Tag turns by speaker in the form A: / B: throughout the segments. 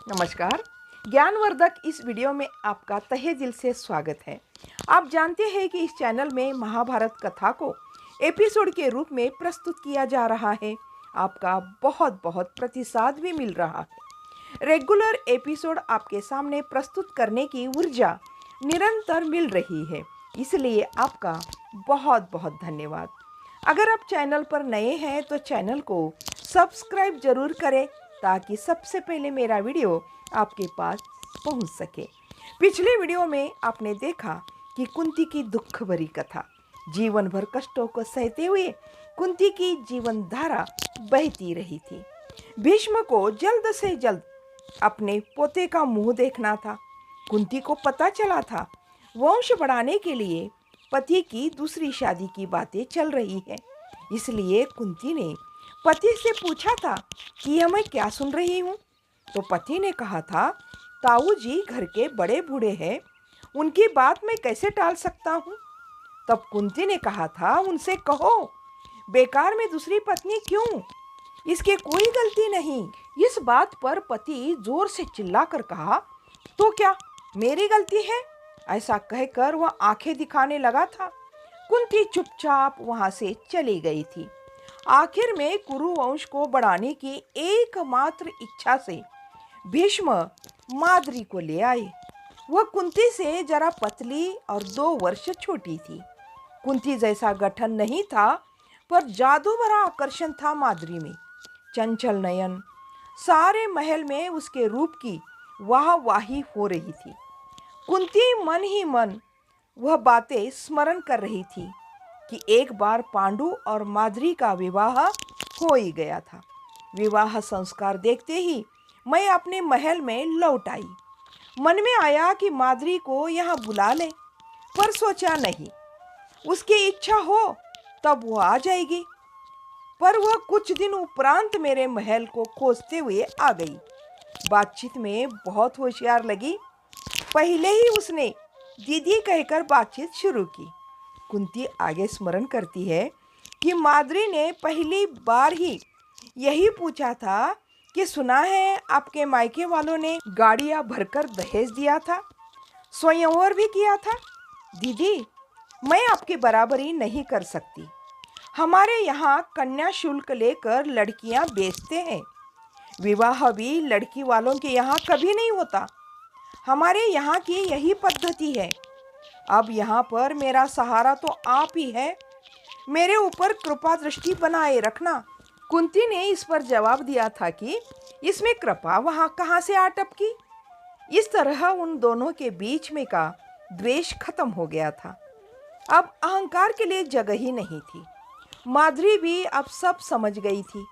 A: नमस्कार। ज्ञानवर्धक इस वीडियो में आपका तहे दिल से स्वागत है। आप जानते हैं कि इस चैनल में महाभारत कथा को एपिसोड के रूप में प्रस्तुत किया जा रहा है। आपका बहुत बहुत प्रतिसाद भी मिल रहा है। रेगुलर एपिसोड आपके सामने प्रस्तुत करने की ऊर्जा निरंतर मिल रही है, इसलिए आपका बहुत बहुत धन्यवाद। अगर आप चैनल पर नए हैं तो चैनल को सब्सक्राइब जरूर करें ताकि सबसे पहले मेरा वीडियो आपके पास पहुंच सके। पिछले वीडियो में आपने देखा कि कुंती की दुख भरी कथा, जीवन भर कष्टों को सहते हुए कुंती की जीवन धारा बहती रही थी। भीष्म को जल्द से जल्द अपने पोते का मुंह देखना था। कुंती को पता चला था वंश बढ़ाने के लिए पति की दूसरी शादी की बातें चल रही है। इसलिए कुंती ने पति से पूछा था कि यह मैं क्या सुन रही हूँ। तो पति ने कहा था, ताऊ जी घर के बड़े बूढ़े हैं, उनकी बात मैं कैसे टाल सकता हूँ। तब कुंती ने कहा था, उनसे कहो बेकार में दूसरी पत्नी क्यों, इसके कोई गलती नहीं। इस बात पर पति जोर से चिल्लाकर कहा, तो क्या मेरी गलती है। ऐसा कहकर वह आंखें दिखाने लगा था। कुंती चुपचाप वहां से चली गई थी। आखिर में कुरु वंश को बढ़ाने की एकमात्र इच्छा से भीष्म माद्री को ले आए। वह कुंती से जरा पतली और 2 वर्ष छोटी थी। कुंती जैसा गठन नहीं था, पर जादू भरा आकर्षण था माद्री में। चंचल नयन, सारे महल में उसके रूप की वाहवाही हो रही थी। कुंती मन ही मन वह बातें स्मरण कर रही थी कि एक बार पांडु और माद्री का विवाह हो ही गया था। विवाह संस्कार देखते ही मैं अपने महल में लौट आई। मन में आया कि माद्री को यहाँ बुला ले, पर सोचा नहीं, उसकी इच्छा हो तब वो आ जाएगी। पर वह कुछ दिन उपरांत मेरे महल को खोजते हुए आ गई। बातचीत में बहुत होशियार लगी। पहले ही उसने दीदी कहकर बातचीत शुरू की। कुंती आगे स्मरण करती है कि माद्री ने पहली बार ही यही पूछा था कि सुना है आपके मायके वालों ने गाड़ियां भरकर दहेज दिया था, स्वयंवर भी किया था। दीदी, मैं आपकी बराबरी नहीं कर सकती। हमारे यहाँ कन्या शुल्क लेकर लड़कियां बेचते हैं। विवाह भी लड़की वालों के यहाँ कभी नहीं होता। हमारे यहाँ की यही पद्धति है। अब यहाँ पर मेरा सहारा तो आप ही है, मेरे ऊपर कृपा दृष्टि बनाए रखना। कुंती ने इस पर जवाब दिया था कि इसमें कृपा वहाँ कहाँ से आ टपकी। इस तरह उन दोनों के बीच में का द्वेष खत्म हो गया था। अब अहंकार के लिए जगह ही नहीं थी। माद्री भी अब सब समझ गई थी।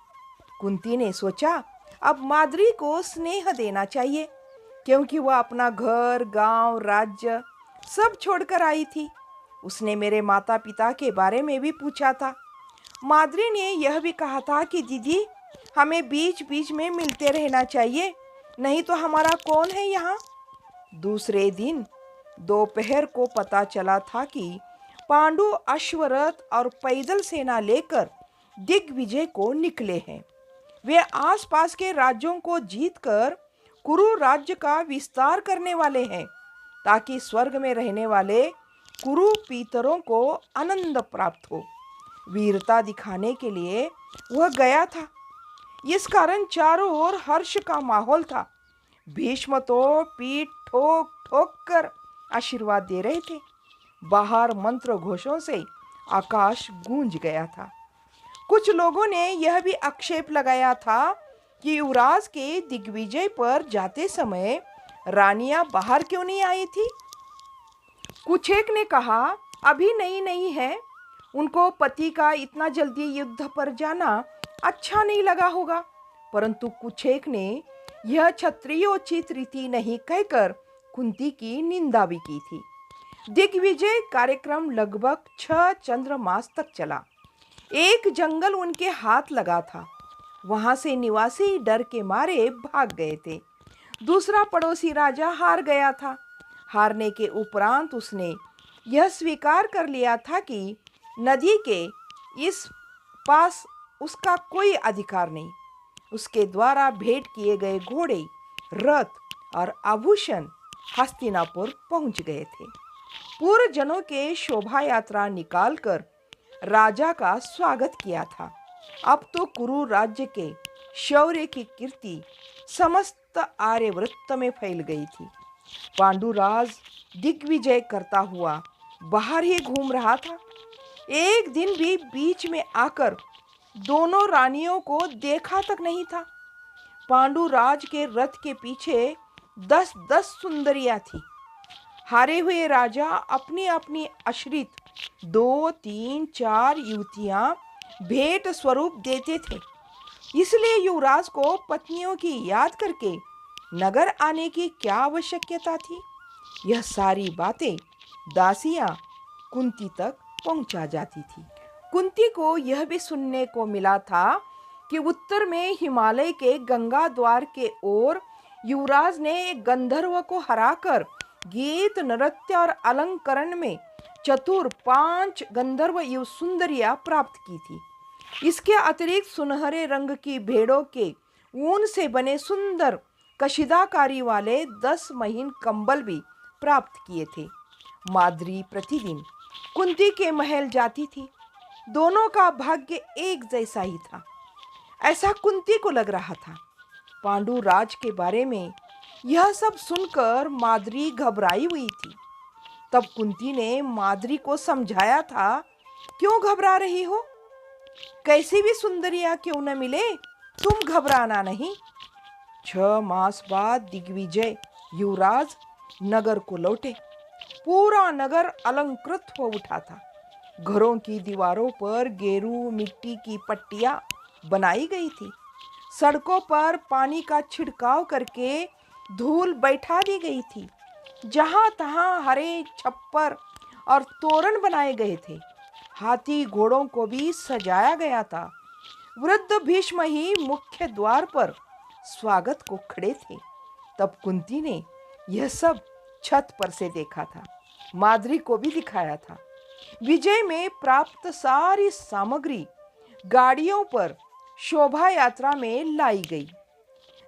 A: कुंती ने सोचा, अब माद्री को स्नेह देना चाहिए, क्योंकि वह अपना घर, गांव, राज्य सब छोड़कर आई थी। उसने मेरे माता पिता के बारे में भी पूछा था। माद्री ने यह भी कहा था कि दीदी, हमें बीच बीच में मिलते रहना चाहिए, नहीं तो हमारा कौन है यहाँ। दूसरे दिन दोपहर को पता चला था कि पांडु अश्वरथ और पैदल सेना लेकर दिग्विजय को निकले हैं। वे आसपास के राज्यों को जीतकर कुरु राज्य का विस्तार करने वाले हैं, ताकि स्वर्ग में रहने वाले कुरु पीतरों को आनंद प्राप्त हो। वीरता दिखाने के लिए वह गया था। इस कारण चारों ओर हर्ष का माहौल था। भीष्म तो पीठ ठोक ठोक कर आशीर्वाद दे रहे थे। बाहर मंत्र घोषों से आकाश गूंज गया था। कुछ लोगों ने यह भी आक्षेप लगाया था कि युवराज के दिग्विजय पर जाते समय रानियां बाहर क्यों नहीं आई थी। कुछ एक ने कहा, अभी नई नई है, उनको पति का इतना जल्दी युद्ध पर जाना अच्छा नहीं लगा होगा। परंतु कुछ एक ने यह क्षत्रियोचित रीति नहीं कहकर कुंती की निंदा भी की थी। दिग्विजय कार्यक्रम लगभग 6 चंद्रमास तक चला। एक जंगल उनके हाथ लगा था। वहां से निवासी डर के मारे भाग गए थे। दूसरा पड़ोसी राजा हार गया था। हारने के उपरांत उसने यह स्वीकार कर लिया था कि नदी के इस पास उसका कोई अधिकार नहीं। उसके द्वारा भेंट किए गए घोड़े रथ और आभूषण हस्तिनापुर पहुंच गए थे। पूर्वजनों के शोभा यात्रा निकालकर राजा का स्वागत किया था। अब तो कुरु राज्य के शौर्य की कीर्ति समस्त आर्यवृत्त में फैल गई थी। पांडुराज दिग्विजय करता हुआ बाहर ही घूम रहा था। एक दिन भी बीच में आकर दोनों रानियों को देखा तक नहीं था। पांडुराज के रथ के पीछे 10-10 सुंदरियां थी। हारे हुए राजा अपनी अपनी आश्रित 2, 3, 4 युवतियां भेंट स्वरूप देते थे। इसलिए युवराज को पत्नियों की याद करके नगर आने की क्या आवश्यकता थी। यह सारी बातें दासियां कुंती तक पहुंचा जाती थी। कुंती को यह भी सुनने को मिला था कि उत्तर में हिमालय के गंगा द्वार के ओर युवराज ने एक गंधर्व को हराकर गीत, नृत्य और अलंकरण में चतुर 5 गंधर्व युव सुंदरियां प्राप्त की थी। इसके अतिरिक्त सुनहरे रंग की भेड़ों के ऊन से बने सुंदर कशिदाकारी वाले 10 महीन कंबल भी प्राप्त किए थे। माद्री प्रतिदिन कुंती के महल जाती थी। दोनों का भाग्य एक जैसा ही था, ऐसा कुंती को लग रहा था। पांडु राज के बारे में यह सब सुनकर माद्री घबराई हुई थी। तब कुंती ने माद्री को समझाया था, क्यों घबरा रही हो? कैसी भी सुंदरियां क्यों न मिले, तुम घबराना नहीं। 6 मास बाद दिग्विजय युवराज नगर को लौटे। पूरा नगर अलंकृत हो उठा था। घरों की दीवारों पर गेरू मिट्टी की पट्टियां बनाई गई थी। सड़कों पर पानी का छिड़काव करके धूल बैठा दी गई थी। जहां तहां हरे छप्पर और तोरण बनाए गए थे। हाथी घोड़ों को भी सजाया गया था। वृद्ध भीष्म ही मुख्य द्वार पर स्वागत को खड़े थे। तब कुंती ने यह सब छत पर से देखा था, माद्री को भी दिखाया था। विजय में प्राप्त सारी सामग्री गाड़ियों पर शोभा यात्रा में लाई गई।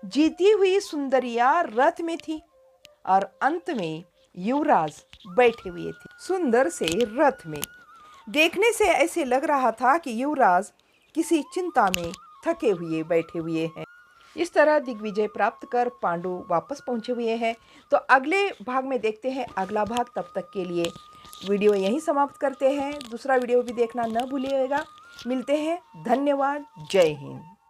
A: जीती हुई सुंदरियां रथ में थी और अंत में युवराज बैठे हुए थे सुंदर से रथ में। देखने से ऐसे लग रहा था कि युवराज किसी चिंता में थके हुए बैठे हुए हैं। इस तरह दिग्विजय प्राप्त कर पांडु वापस पहुंचे हुए हैं। तो अगले भाग में देखते हैं अगला भाग। तब तक के लिए वीडियो यहीं समाप्त करते हैं। दूसरा वीडियो भी देखना न भूलिएगा। मिलते हैं। धन्यवाद। जय हिंद।